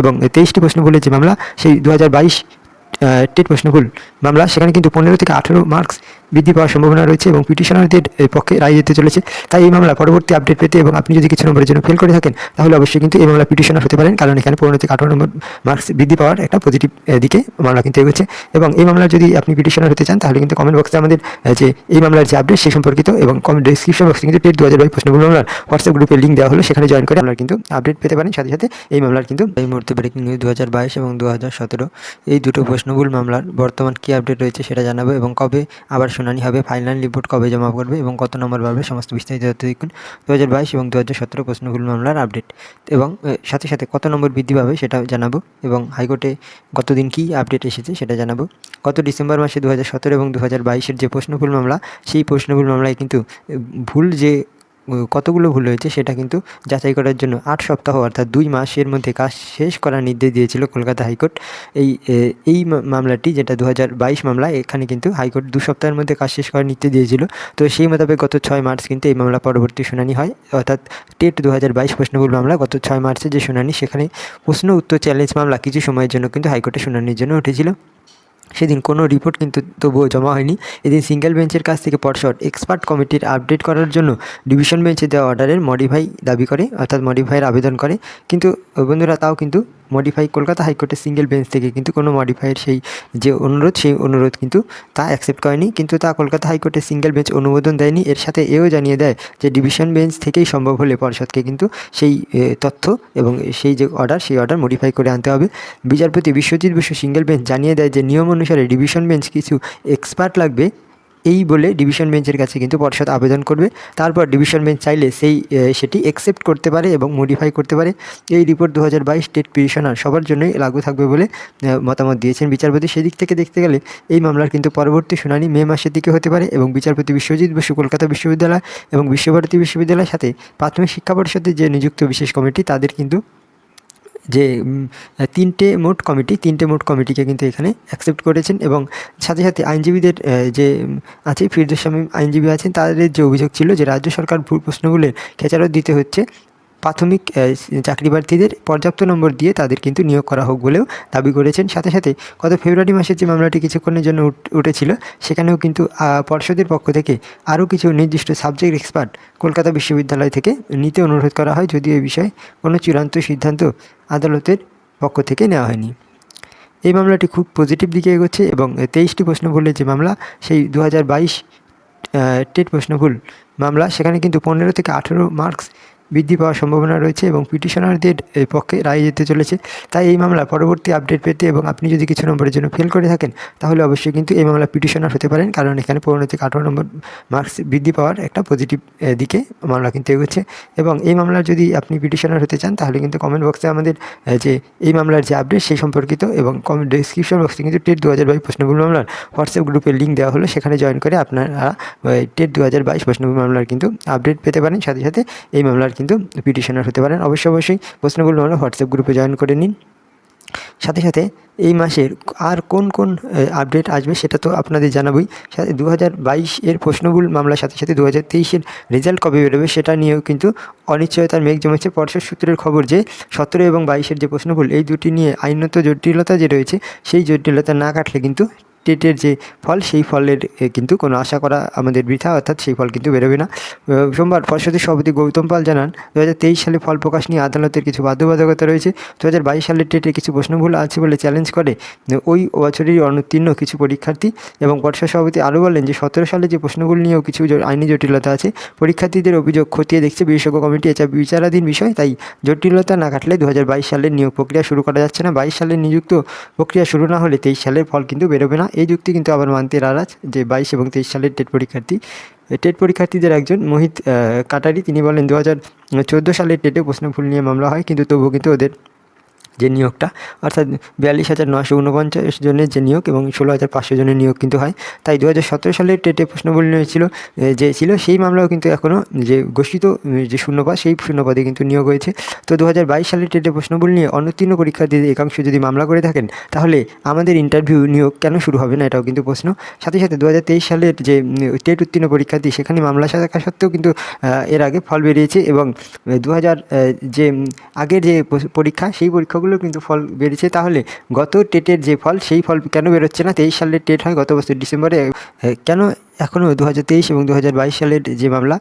এবং 23টি প্রশ্ন ভুলের যে মামলা সেই 2022 টেট প্রশ্ন ভুল মামলা, সেখানে কিন্তু 15 থেকে 18 মার্কস বৃদ্ধি পাওয়ার সম্ভাবনা রয়েছে এবং পিটিশনারদের পক্ষে রায় দিতে চলেছে। তাই এই মামলা পরবর্তী আপডেট পেতে এবং আপনি যদি কিছু নম্বরের জন্য ফেল করে থাকেন তাহলে অবশ্যই কিন্তু এই মামলা পিটিশনার হতে পারেন, কারণ এখানে 15 থেকে 18 নম্বর মার্কস বৃদ্ধি পাওয়ার একটা পজিটিভ দিকে মামলা কিন্তু এগোচ্ছে। এবং এই মামলার যদি আপনি পিটিশনার হতে চান তাহলে কিন্তু কমেন্ট বক্সে আমাদের যে এই মামলার যে আপডেট সেই সম্পর্কিত এবং কমেন্ট ডিসক্রিপশন বক্সে কিন্তু টেট 2022 প্রশ্নগুলো মামলার হোয়াটসঅ্যাপ গ্রুপের লিঙ্ক দেওয়া হলো, সেখানে জয়েন করে আপনারা কিন্তু আপডেট পেতে পারেন। সাথে সাথে এই মামলার কিন্তু এই মুহূর্তে ব্রেকিং নিউজ 2022 এবং 2017 এই দুটো প্রশ্নভুল মামলার বর্তমান কী আপডেট রয়েছে সেটা জানাবো এবং কবে আবার শুনানি হবে, ফাইনাল রিপোর্ট কবে জমা করবে এবং কত নম্বর বাড়বে, সমস্ত বিস্তারিত তথ্য দেখুন 2022 এবং 2017 প্রশ্নভুল মামলার আপডেট। এবং সাথে সাথে কত নম্বর বৃদ্ধি পাবে সেটা জানাবো এবং হাইকোর্টে গতদিন কী আপডেট এসেছে সেটা জানাবো। গত ডিসেম্বর মাসে 2017 এবং 2022-এর যে প্রশ্নভুল মামলা, সেই প্রশ্নভুল মামলায় কিন্তু ভুল যে কতগুলো ভুল হয়েছে সেটা কিন্তু যাচাই করার জন্য 8 সপ্তাহ অর্থাৎ 2 মাসের মধ্যে কাজ শেষ করার নির্দেশ দিয়েছিল কলকাতা হাইকোর্ট। এই মামলাটি যেটা 2022 মামলা, এখানে কিন্তু হাইকোর্ট 2 সপ্তাহের মধ্যে কাজ শেষ করার নির্দেশ দিয়েছিল। তো সেই মোতাবেক গত 6 মার্চ কিন্তু এই মামলা পরবর্তী শুনানি হয়, অর্থাৎ টেট 2022 প্রশ্নভুল মামলা গত 6 মার্চের যে শুনানি, সেখানে প্রশ্ন উত্তর চ্যালেঞ্জ মামলা কিছু সময়ের জন্য কিন্তু হাইকোর্টে শুনানির জন্য উঠেছিল। সেদিন কোনো রিপোর্ট কিন্তু তবুও জমা হয়নি। এদিন সিঙ্গেল বেঞ্চের কাছ থেকে পর্ষদ এক্সপার্ট কমিটির আপডেট করার জন্য ডিভিশন বেঞ্চে দেওয়া অর্ডারের মডিফাই দাবি করে, অর্থাৎ মডিফাইয়ের আবেদন করে। কিন্তু বন্ধুরা, তাও কিন্তু মডিফাই কলকাতা হাইকোর্টের সিঙ্গেল বেঞ্চ থেকে কিন্তু কোনো মডিফাইয়ের সেই যে অনুরোধ, সেই অনুরোধ কিন্তু তা অ্যাকসেপ্ট করেনি, কিন্তু তা কলকাতা হাইকোর্টের সিঙ্গেল বেঞ্চ অনুমোদন দেয়নি। এর সাথে এও জানিয়ে দেয় যে ডিভিশন বেঞ্চ থেকেই সম্ভব হলে পর্ষদকে কিন্তু সেই তথ্য এবং সেই যে অর্ডার, সেই অর্ডার মডিফাই করে আনতে হবে। বিচারপতি বিশ্বজিৎ বসু সিঙ্গেল বেঞ্চ জানিয়ে দেয় যে নিয়ম অনুসারে ডিভিশন বেঞ্চ কিছু এক্সপার্ট লাগবে, এই বলে ডিভিশন বেঞ্চের কাছে কিন্তু পর্ষদ আবেদন করবে। তারপর ডিভিশন বেঞ্চ চাইলে সেটি অ্যাকসেপ্ট করতে পারে এবং মডিফাই করতে পারে। এই রিপোর্ট 2022 টেট পিটিশনার সবার জন্যই লাগু থাকবে বলে মতামত দিয়েছেন বিচারপতি। সেদিক থেকে দেখতে গেলে এই মামলার কিন্তু পরবর্তী শুনানি মে মাসের দিকে হতে পারে এবং বিচারপতি বিশ্বজিৎ বসু কলকাতা বিশ্ববিদ্যালয় এবং বিশ্বভারতী বিশ্ববিদ্যালয়ের সাথে প্রাথমিক শিক্ষা পরিষদের যে নিযুক্ত বিশেষ কমিটি, তাদের কিন্তু যে 3টে মোট কমিটিকে কিন্তু এখানে অ্যাকসেপ্ট করেছেন। এবং সাথে সাথে আইনজীবীদের যে আছে, ফিরদৌস শামীম আইনজীবী আছেন, তাদের যে অভিযোগ ছিল যে রাজ্য সরকার ভুল প্রশ্নগুলোর খেচারত দিতে হচ্ছে, প্রাথমিক চাকরি প্রার্থীদের পর্যাপ্ত নম্বর দিয়ে তাদের কিন্তু নিয়োগ করা হোক বলেও দাবি করেছেন। সাথে সাথে গত ফেব্রুয়ারি মাসে যে মামলাটি কিছুক্ষণের জন্য উঠেছিল, সেখানেও কিন্তু পর্ষদের পক্ষ থেকে আরও কিছু নির্দিষ্ট সাবজেক্ট এক্সপার্ট কলকাতা বিশ্ববিদ্যালয় থেকে নিতে অনুরোধ করা হয়, যদিও এই বিষয়ে কোনো চূড়ান্ত সিদ্ধান্ত আদালতের পক্ষ থেকে নেওয়া হয়নি। এই মামলাটি খুব পজিটিভ দিকে এগোচ্ছে এবং 23টি প্রশ্ন ভুলের যে মামলা, সেই 2022 টেট প্রশ্ন ভুল মামলা, সেখানে কিন্তু 15 থেকে 18 মার্কস বৃদ্ধি পাওয়ার সম্ভাবনা রয়েছে এবং পিটিশনারদের পক্ষে রায় দিতে চলেছে। তাই এই মামলা পরবর্তী আপডেট পেতে এবং আপনি যদি কিছু নম্বরের জন্য ফেল করে থাকেন তাহলে অবশ্যই কিন্তু এই মামলা পিটিশনার হতে পারেন, কারণ এখানে 15 থেকে 18 নম্বর মার্কস বৃদ্ধি পাওয়ার একটা পজিটিভ দিকে মামলা কিন্তু এগোচ্ছে। এবং এই মামলার যদি আপনি পিটিশনার হতে চান তাহলে কিন্তু কমেন্ট বক্সে আমাদের যে এই মামলার যে আপডেট সেই সম্পর্কিত এবং কমেন্ট ডিসক্রিপশন বক্সে কিন্তু টেট 2022 প্রশ্নভুল মামলার হোয়াটসঅ্যাপ গ্রুপের লিঙ্ক দেওয়া হলো, সেখানে জয়েন করে আপনারা টেট 2022 প্রশ্নভুল মামলার কিন্তু আপডেট পেতে পারেন। সাথে সাথে এই মামলার কিন্তু পিটিশনার হতে পারেন। অবশ্যই প্রশ্নভুল মামলা হোয়াটসঅ্যাপ গ্রুপে জয়েন করে নিন। সাথে সাথে এই মাসের আর কোন কোন আপডেট আসবে সেটা তো আপনাদের জানাবই। 2022-এর প্রশ্নভুল মামলার সাথে সাথে 2023-এর রেজাল্ট কবে বেরোবে সেটা নিয়েও কিন্তু অনিশ্চয়তার মেঘ জমেছে। পর্ষদ সূত্রের খবর যে 17 এবং 22-এর যে প্রশ্নভুল, এই দুটি নিয়ে আইনত জটিলতা যে রয়েছে, সেই জটিলতা না কাটলে কিন্তু টেটের যে ফল, সেই ফলের কিন্তু কোনো আশা করা আমাদের বৃথা, অর্থাৎ সেই ফল কিন্তু বেরোবে না। সোমবার পর্ষদের সভাপতি গৌতম পাল জানান 2023 সালে ফল প্রকাশ নিয়ে আদালতের কিছু বাধ্যবাধকতা রয়েছে। 2022 সালের টেটে কিছু প্রশ্নভুল আছে বলে চ্যালেঞ্জ করে ওই বছরেরই অনুত্তীর্ণ কিছু পরীক্ষার্থী। এবং পর্ষদ সভাপতি আরও বলেন যে 17 সালে যে প্রশ্নভুল নিয়েও কিছু আইনি জটিলতা আছে, পরীক্ষার্থীদের অভিযোগ খতিয়ে দেখছে বিশেষজ্ঞ কমিটি, এটা বিচারাধীন বিষয়, তাই জটিলতা না কাটলে 2022 সালের নিয়োগ প্রক্রিয়া শুরু করা যাচ্ছে না। 22 সালের নিযুক্ত প্রক্রিয়া শুরু না হলে 23 সালের ফল কিন্তু বেরোবে না। এই যুক্তি কিন্তু আবার মানতে নারাজ যে 22 এবং 23 সালের টেট পরীক্ষার্থীদের একজন মোহিত কাটারি, তিনি বলেন 2014 সালের টেটে প্রশ্নভুল নিয়ে মামলা হয়, কিন্তু তবুও কিন্তু ওদের যে নিয়োগটা, অর্থাৎ 42,949 জনের যে নিয়োগ এবং 16,500 জনের নিয়োগ কিন্তু হয়। তাই 2017 সালের টেটে প্রশ্নভুল ছিল সেই মামলাও কিন্তু এখনও যে ঘোষিত যে শূন্যপদ, সেই শূন্যপদে কিন্তু নিয়োগ হয়েছে। তো 2022 সালের টেটে প্রশ্নভুল নিয়ে অনুত্তীর্ণ পরীক্ষার্থীদের একাংশ যদি মামলা করে থাকেন তাহলে আমাদের ইন্টারভিউ নিয়োগ কেন শুরু হবে না, এটাও কিন্তু প্রশ্ন। সাথে সাথে 2023 সালের যে টেট উত্তীর্ণ পরীক্ষার্থী, সেখানে মামলা থাকা সত্ত্বেও কিন্তু এর আগে ফল বেরিয়েছে এবং 2000 যে আগের যে পরীক্ষা, সেই পরীক্ষাগুলো পরীক্ষাগুলো কিন্তু ফল বেরিয়েছে। তাহলে গত টেটের যে ফল সেই ফল কেন বেরোচ্ছে না? 23 সালের টেট হয় গত বছর ডিসেম্বরে, কেন এখনও 2023 এবং 2022 সালের যে মামলা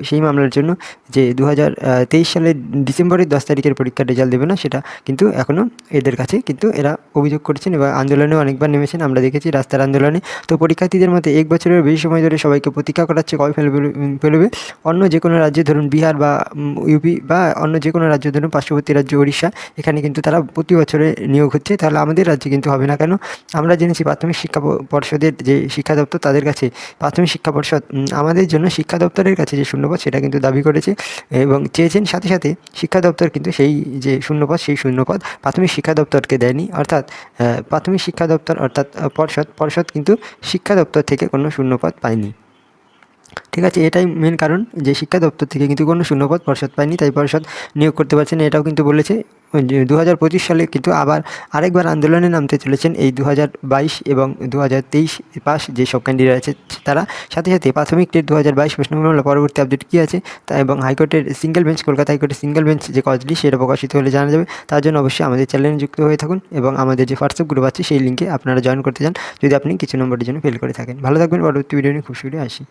সেই মামলার জন্য যে 2023 সালের ডিসেম্বরের 10 তারিখের পরীক্ষার রেজাল্ট দেবে না, সেটা কিন্তু এখনও এদের কাছে কিন্তু এরা অভিযোগ করছেন এবং আন্দোলনেও অনেকবার নেমেছেন, আমরা দেখেছি রাস্তার আন্দোলনে। তো পরীক্ষার্থীদের মধ্যে 1 বছরের বেশি সময় ধরে সবাইকে প্রতীক্ষা করাচ্ছে কবে ফেলবে। অন্য যে কোনো রাজ্যে ধরুন বিহার বা ইউপি বা অন্য যে কোনো রাজ্য ধরুন পার্শ্ববর্তী রাজ্য ওড়িশা, এখানে কিন্তু তারা প্রতি বছরে নিয়োগ হচ্ছে, তাহলে আমাদের রাজ্যে কিন্তু হবে না কেন? আমরা জেনেছি প্রাথমিক শিক্ষা পর্ষদের যে শিক্ষা দপ্তর, তাদের কাছে প্রাথমিক শিক্ষা পর্ষদ আমাদের জন্য শিক্ষা দপ্তরের কাছে যে শূন্যপদ সেটা কিন্তু দাবি করেছে এবং চেয়েছেন। সাথে সাথে শিক্ষা দপ্তর কিন্তু সেই যে শূন্যপদ সেই শূন্যপদ প্রাথমিক শিক্ষা দপ্তরকে দেয়নি, অর্থাৎ প্রাথমিক শিক্ষা দপ্তর অর্থাৎ পর্ষদ কিন্তু শিক্ষা দপ্তর থেকে কোনো শূন্যপদ পায়নি। ঠিক আছে, এটাই মেন কারণ যে শিক্ষা দপ্তর থেকে কিন্তু কোনো শূন্যপদ পর্ষদ পায়নি, তাই পর্ষদ নিয়োগ করতে পারছে না। এটাও কিন্তু বলেছে। 2025 সালে কিন্তু আরেকবার আন্দোলনে নামতে চলেছেন এই 2022 এবং 2023 পাস যেসব ক্যান্ডিডেট আছে তারা। সাথে সাথে প্রাথমিক টেট 2022 প্রশ্নগুলো মামলা পরবর্তী আপডেট কী আছে তা এবং হাইকোর্টের সিঙ্গেল বেঞ্চ, কলকাতা হাইকোর্টের সিঙ্গেল বেঞ্চ যে কজ লিস্ট সেটা প্রকাশিত হলে জানা যাবে। তার জন্য অবশ্যই আমাদের চ্যানেলে যুক্ত হয়ে থাকুন এবং আমাদের যে হোয়াটসঅ্যাপ গ্রুপ আছে সেই লিঙ্কে আপনারা জয়েন করতে চান যদি আপনি কিছু নম্বরের জন্য ফেল করে থাকেন। ভালো থাকবেন, পরবর্তী ভিডিও নিয়ে খুব শীঘ্রই আসি।